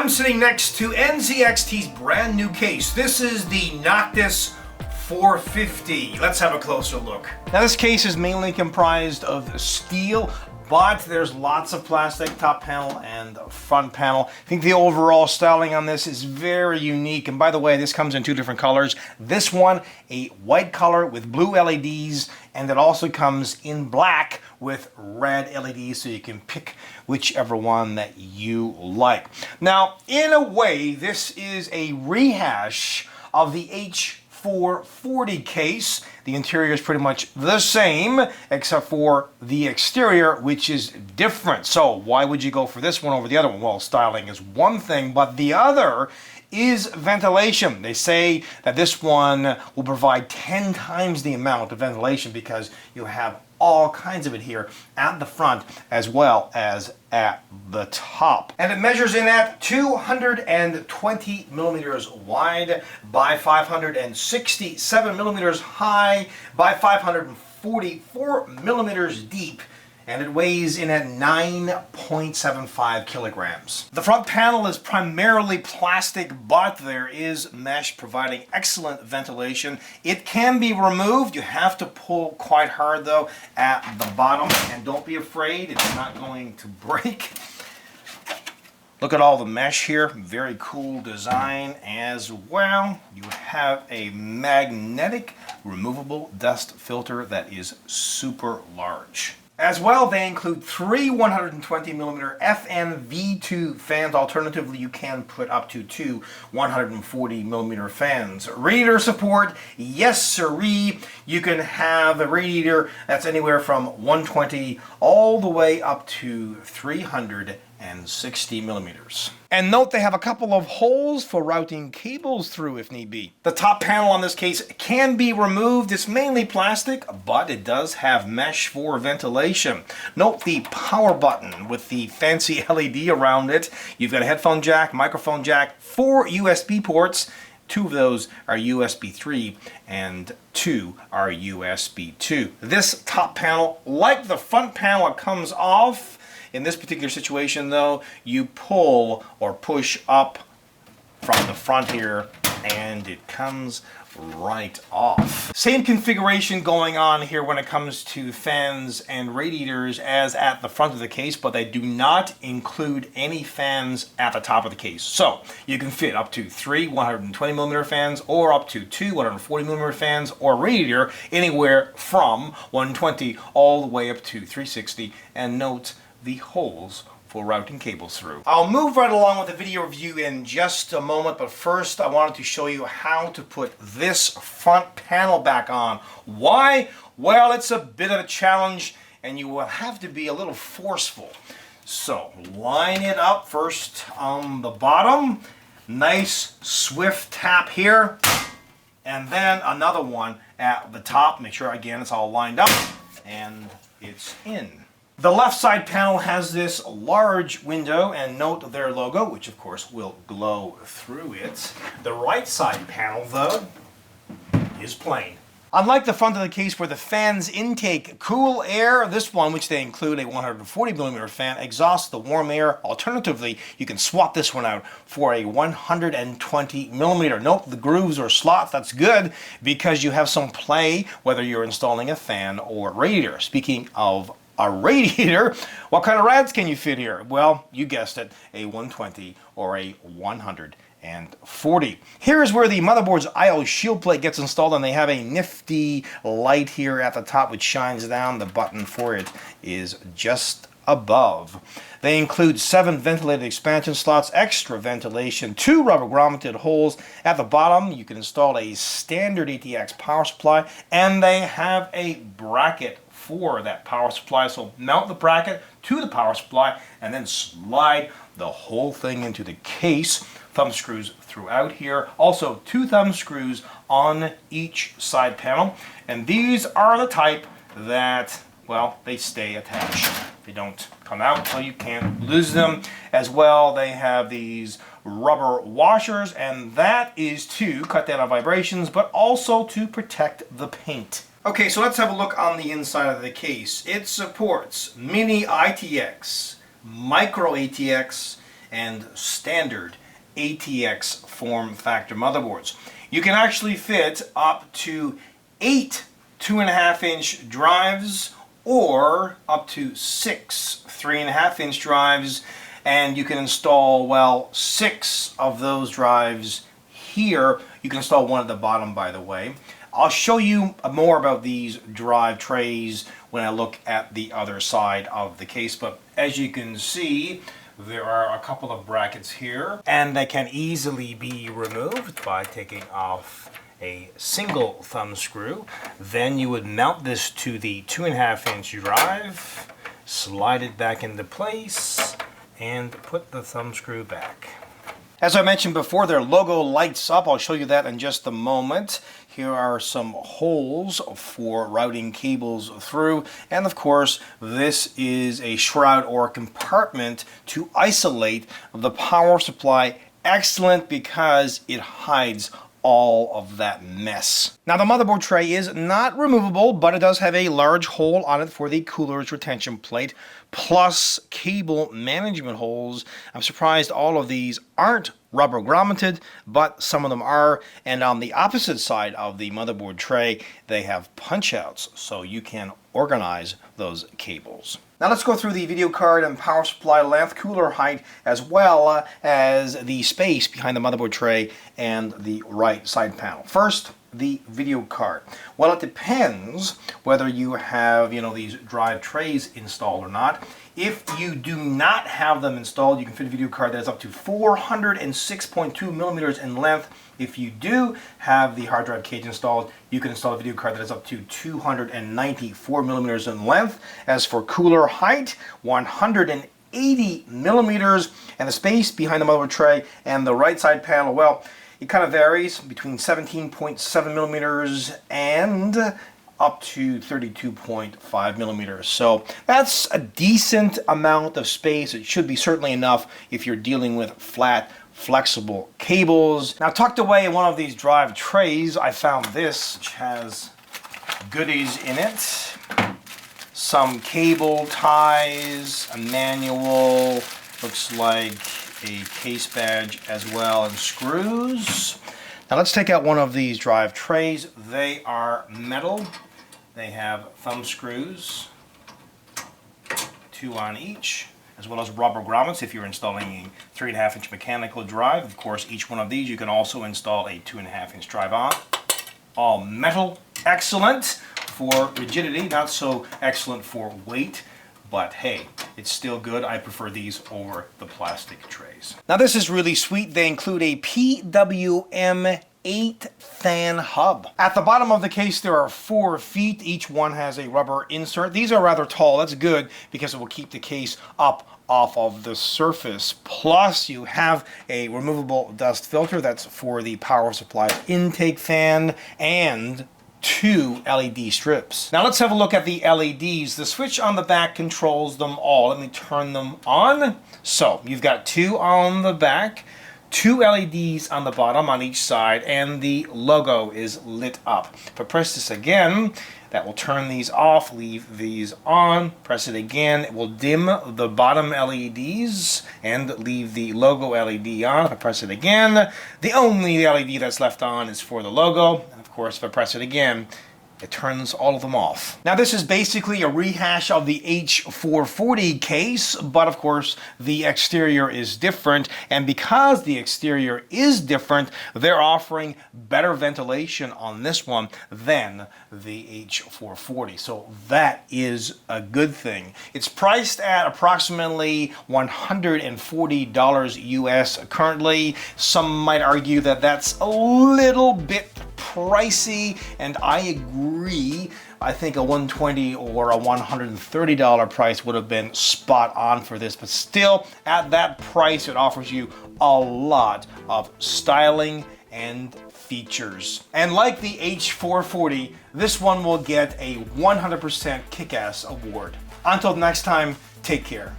I'm sitting next to NZXT's brand new case. This is the Noctis 450. Let's have a closer look. Now this case is mainly comprised of steel, but there's lots of plastic top panel and front panel. I think the overall styling on this is very unique. And by the way, this comes in two different colors. This one, a white color with blue LEDs, and it also comes in black with red LEDs, so you can pick whichever one that you like. Now, in a way, this is a rehash of the H440 case. The interior is pretty much the same, except for the exterior, which is different. So why would you go for this one over the other one? Well, styling is one thing, but the other is ventilation. They say that this one will provide 10 times the amount of ventilation because you have all kinds of it here at the front as well as at the top. And it measures in at 220 millimeters wide by 567 millimeters high by 544 millimeters deep. And it weighs in at 9.75 kilograms. The front panel is primarily plastic, but there is mesh providing excellent ventilation. It can be removed. You have to pull quite hard though at the bottom, and don't be afraid, it's not going to break. Look at all the mesh here, very cool design as well. You have a magnetic removable dust filter that is super large. As well, they include three 120 millimeter FNV2 fans. Alternatively, you can put up to two 140 millimeter fans. Radiator support, yes sirree. You can have a radiator that's anywhere from 120 all the way up to 360 millimeters. And note they have a couple of holes for routing cables through if need be. The top panel on this case can be removed. It's mainly plastic, but it does have mesh for ventilation. Note the power button with the fancy LED around it. You've got a headphone jack, microphone jack, 4 USB ports. 2 of those are USB 3 and 2 are USB 2. This top panel, like the front panel, it comes off. In this particular situation though, you pull or push up from the front here and it comes right off. Same configuration going on here when it comes to fans and radiators as at the front of the case, but they do not include any fans at the top of the case. So you can fit up to 3 120 millimeter fans or up to 2 140 millimeter fans or radiator anywhere from 120 all the way up to 360. And note the holes for routing cables through. I'll move right along with the video review in just a moment, but first I wanted to show you how to put this front panel back on. Why? Well, it's a bit of a challenge and you will have to be a little forceful. So line it up first on the bottom, nice swift tap here, and then another one at the top. Make sure again it's all lined up and it's in. The left side panel has this large window, and note their logo, which of course will glow through it. The right side panel, though, is plain. Unlike the front of the case where the fans intake cool air, this one, which they include a 140 millimeter fan, exhausts the warm air. Alternatively, you can swap this one out for a 120 millimeter. Note the grooves or slots, that's good because you have some play whether you're installing a fan or radiator. Speaking of a radiator, what kind of rads can you fit here? Well, you guessed it, a 120 or a 140. Here's where the motherboard's I/O shield plate gets installed, and they have a nifty light here at the top which shines down. The button for it is just above. They include 7 ventilated expansion slots, extra ventilation, 2 rubber grommeted holes. At the bottom, you can install a standard ATX power supply, and they have a bracket for that power supply. So mount the bracket to the power supply and then slide the whole thing into the case. Thumb screws throughout here. Also 2 thumb screws on each side panel. And these are the type that, well, they stay attached. They don't come out, so you can't lose them. As well, they have these rubber washers, and that is to cut down on vibrations, but also to protect the paint. Okay, so let's have a look on the inside of the case. It supports mini ITX, micro ATX, and standard ATX form factor motherboards. You can actually fit up to 8 2.5-inch drives or up to 6 3.5-inch drives, and you can install, well, 6 of those drives here. You can install one at the bottom, by the way. I'll show you more about these drive trays when I look at the other side of the case, but as you can see, there are a couple of brackets here, and they can easily be removed by taking off a single thumb screw. Then you would mount this to the 2.5-inch drive, slide it back into place, and put the thumb screw back. As I mentioned before, their logo lights up. I'll show you that in just a moment. Here are some holes for routing cables through, and of course this is a shroud or compartment to isolate the power supply. Excellent because it hides all of that mess. Now the motherboard tray is not removable, but it does have a large hole on it for the cooler's retention plate, plus cable management holes. I'm surprised all of these aren't rubber grommeted, but some of them are. And on the opposite side of the motherboard tray, they have punch outs, so you can organize those cables. Now let's go through the video card and power supply length, cooler height, as well as the space behind the motherboard tray and the right side panel. First, the video card. Well, it depends whether you have, these drive trays installed or not. If you do not have them installed, you can fit a video card that's up to 406.2 millimeters in length. If you do have the hard drive cage installed, you can install a video card that is up to 294 millimeters in length. As for cooler height, 180 millimeters, and the space behind the motherboard tray and the right side panel, well, it kind of varies between 17.7 millimeters and up to 32.5 millimeters. So that's a decent amount of space. It should be certainly enough if you're dealing with flat, flexible cables. Now, tucked away in one of these drive trays, I found this, which has goodies in it. Some cable ties, a manual, looks like a case badge as well, and screws. Now let's take out one of these drive trays. They are metal. They have thumb screws, 2 on each, as well as rubber grommets if you're installing a 3.5-inch mechanical drive. Of course, each one of these you can also install a 2.5-inch drive on. All metal, excellent for rigidity, not so excellent for weight, but hey, it's still good. I prefer these over the plastic trays. Now this is really sweet. They include a PWM 8-fan hub. At the bottom of the case there are 4 feet. Each one has a rubber insert. These are rather tall. That's good because it will keep the case up off of the surface. Plus you have a removable dust filter. That's for the power supply intake fan, and 2 LED strips. Now let's have a look at the LEDs. The switch on the back controls them all. Let me turn them on. So you've got 2 on the back, 2 LEDs on the bottom on each side, and the logo is lit up. If I press this again, that will turn these off, leave these on. Press it again, it will dim the bottom LEDs and leave the logo LED on. If I press it again, the only LED that's left on is for the logo. And of course, if I press it again, it turns all of them off. Now this is basically a rehash of the H440 case, but of course the exterior is different, and because the exterior is different, they're offering better ventilation on this one than the H440, so that is a good thing. It's priced at approximately $140 US currently. Some might argue that that's a little bit pricey, and I agree. I think a $120 or a $130 price would have been spot on for this, but still at that price it offers you a lot of styling and features. And like the H440, this one will get a 100% kick-ass award. Until next time, take care.